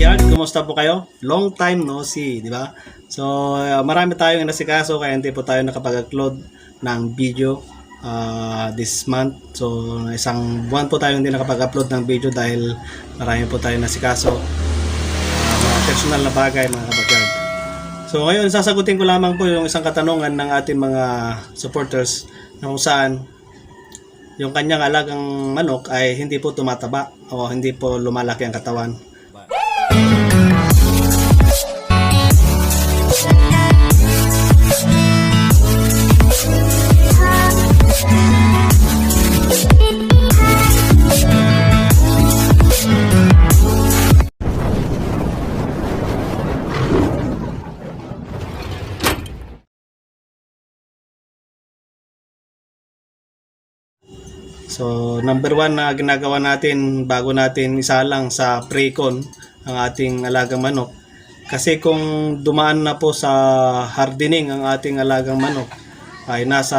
kabakyard, kumusta po kayo? Long time no see, di ba? So, marami tayong nasikaso kaya hindi po tayo nakapag-upload ng video this month. So, isang buwan po tayo hindi nakapag-upload ng video dahil marami po tayong nasikaso. Mga personal na bagay, mga kabakyard. So, ngayon sasagutin ko lamang po yung isang katanungan ng ating mga supporters na kung saan yung kanyang alagang manok ay hindi po tumataba o hindi po lumalaki ang katawan. So, number 1 na ginagawa natin bago natin isalang sa pre-con ang ating alagang manok. Kasi kung dumaan na po sa hardening ang ating alagang manok, ay nasa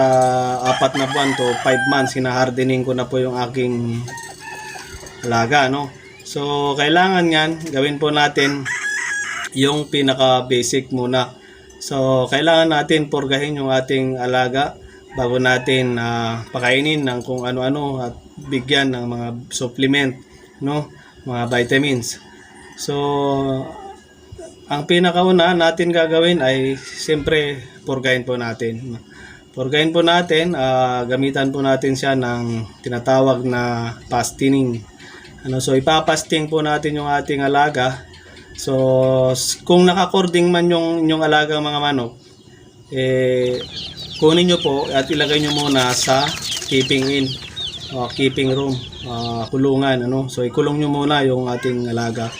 4 na buwan to 5 months, hina-hardening ko na po yung aking alaga, no? So, kailangan yan, gawin po natin yung pinaka-basic muna. So, kailangan natin purgahin yung ating alaga bago natin pakainin ng kung ano-ano at bigyan ng mga supplement, no, mga vitamins. So, ang pinakauna natin gagawin ay siyempre purgahin po natin. Purgahin po natin, gamitan po natin siya ng tinatawag na fastening. So, ipapasting po natin yung ating alaga. So, kung naka-cording man yung inyong alagang mga manok, kunin nyo po at ilagay nyo muna sa keeping room, kulungan, ano. So ikulong nyo muna yung ating alaga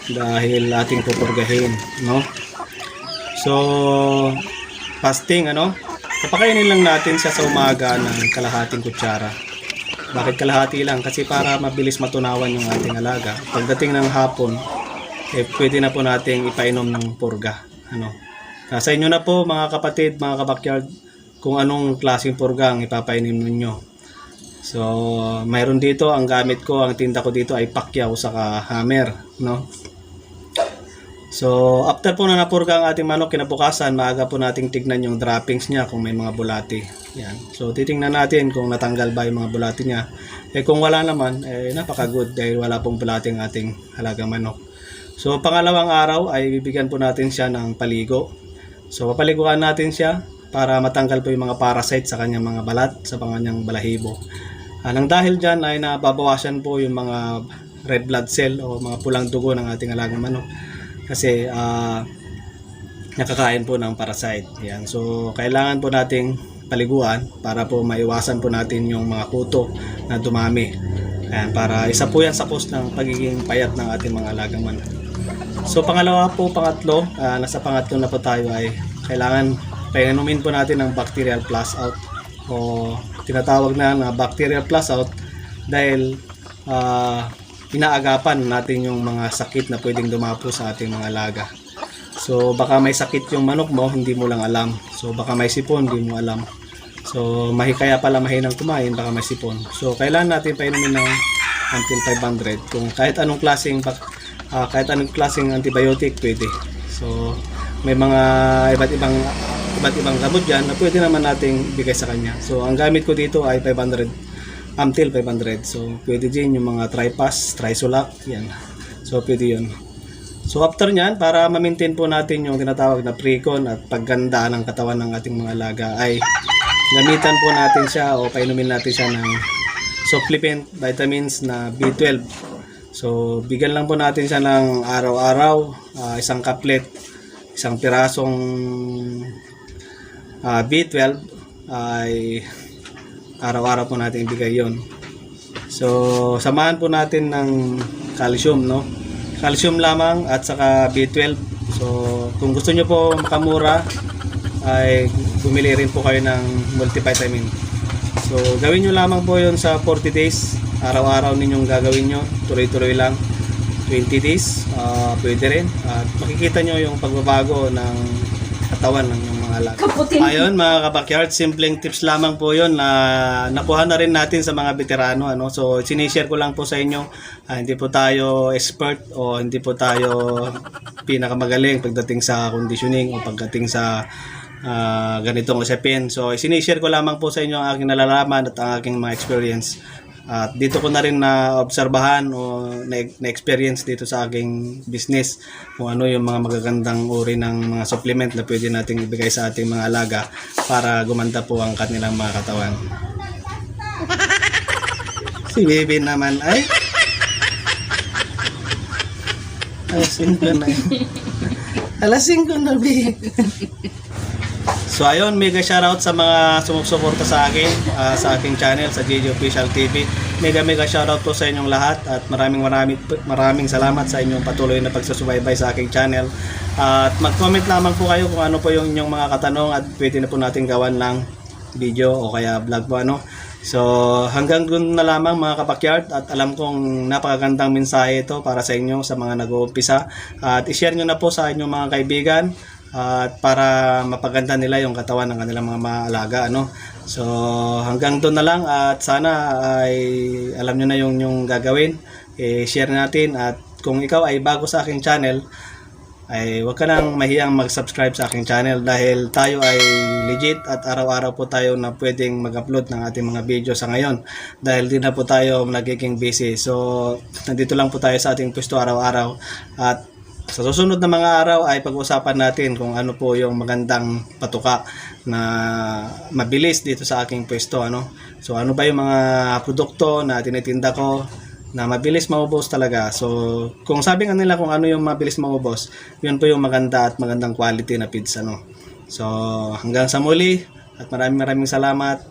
dahil ating pupurgahin, no. So fasting, ano, papakainin lang natin siya sa umaga ng kalahating kutsara. Bakit kalahati lang? Kasi para mabilis matunawan yung ating alaga. Pagdating ng hapon, pwede na po nating ipainom ng purga, ano. Sa inyo na po mga kapatid, mga kabakyard, kung anong klaseng purga ang ipapainim ninyo. So, mayroon dito, ang gamit ko, ang tinda ko dito ay pakyaw saka hammer, no? So, after po na napurga ang ating manok, kinabukasan, maaga po nating tignan yung droppings niya kung may mga bulati. Yan. So, titingnan natin kung natanggal ba yung mga bulati niya. Kung wala naman, napaka-good dahil wala pong bulati ang ating halagang manok. So, pangalawang araw ay bibigyan po natin siya ng paligo. So, papaliguan natin siya para matanggal po yung mga parasite sa kanyang mga balat, sa kanyang balahibo. Nang dahil dyan ay nababawasan po yung mga red blood cell o mga pulang dugo ng ating alagang manok. Kasi nakakain po ng parasite. Yan. So kailangan po nating paliguan para po maiwasan po natin yung mga kuto na dumami. Ayan, para isa po yan sa cause ng pagiging payat ng ating mga alagang manok. So pangatlo nasa pangatlo na po tayo ay kailangan painumin po natin ng bacterial flush out o tinatawag na bacterial flush out dahil inaagapan natin yung mga sakit na pwedeng dumapo sa ating mga alaga. So baka may sakit yung manok mo, hindi mo lang alam. So baka may sipon, hindi mo alam. So kaya pala mahinang kumain, baka may sipon. So kailangan natin painumin ng until 500 kung kahit anong klaseng antibiotic pwede. So may mga iba't ibang gamot dyan na pwede naman nating bigay sa kanya. So ang gamit ko dito ay 500 until 500. So pwede din yung mga Tripas, Trisolac, yan. So pwede yun. So after nyan, para ma-maintain po natin yung tinatawag na pre-con at pagganda ng katawan ng ating mga alaga ay gamitan po natin siya o painumin natin siya ng supplement vitamins na B12. So bigyan lang po natin siya ng araw-araw, isang kaplet, isang pirasong B12 ay araw-araw po natin ibigay yon. So samahan po natin ng calcium, no? Calcium lamang at saka B12. So kung gusto nyo po makamura ay bumili rin po kayo ng multivitamin. So gawin nyo lamang po yon sa 40 days. Araw-araw ninyong gagawin nyo, tuloy-tuloy lang. 20 days pwede rin at makikita nyo yung pagbabago ng katawan ng mga alaga. Ayun mga kabakyard, simpleng tips lamang po yun na nakuha na rin natin sa mga veterano. Ano? So sinishare ko lang po sa inyo, hindi po tayo expert o hindi po tayo pinakamagaling pagdating sa conditioning o pagdating sa ganitong usapin. So sinishare ko lamang po sa inyo ang aking nalalaman at ang aking mga experience. At dito ko na rin na-obserbahan o na-experience dito sa aking business kung ano yung mga magagandang uri ng mga supplement na pwede nating ibigay sa ating mga alaga para gumanda po ang kanilang mga katawan. Si baby naman ay alasing ko na alasing ko na baby. So ayun, mega shoutout sa mga sumusuporta sa akin, sa aking channel, sa JJ Official TV. Mega shoutout po sa inyong lahat at maraming salamat sa inyong patuloy na pagsusubaybay sa aking channel. At mag-comment lamang po kayo kung ano po yung inyong mga katanong at pwede na po natin gawan ng video o kaya vlog po ano. So hanggang doon na lamang mga kabakyard at alam kong napakagandang mensahe ito para sa inyo sa mga nag-uumpisa. At i-share nyo na po sa inyong mga kaibigan at para mapaganda nila yung katawan ng kanilang mga maalaga ano. So hanggang doon na lang at sana ay alam nyo na yung gagawin, share natin at kung ikaw ay bago sa aking channel ay huwag ka nang mahiyang mag-subscribe sa aking channel dahil tayo ay legit at araw-araw po tayo na pwedeng mag-upload ng ating mga video sa ngayon dahil din na po tayo nagiging busy. So nandito lang po tayo sa ating pwesto araw-araw at sa susunod na mga araw ay pag-usapan natin kung ano po yung magandang patuka na mabilis dito sa aking pwesto ano. So ano ba yung mga produkto na tinitinda ko na mabilis maubos talaga. So kung sabi nga nila kung ano yung mabilis maubos, yun po yung maganda at magandang quality na feeds ano. So hanggang sa muli at maraming salamat.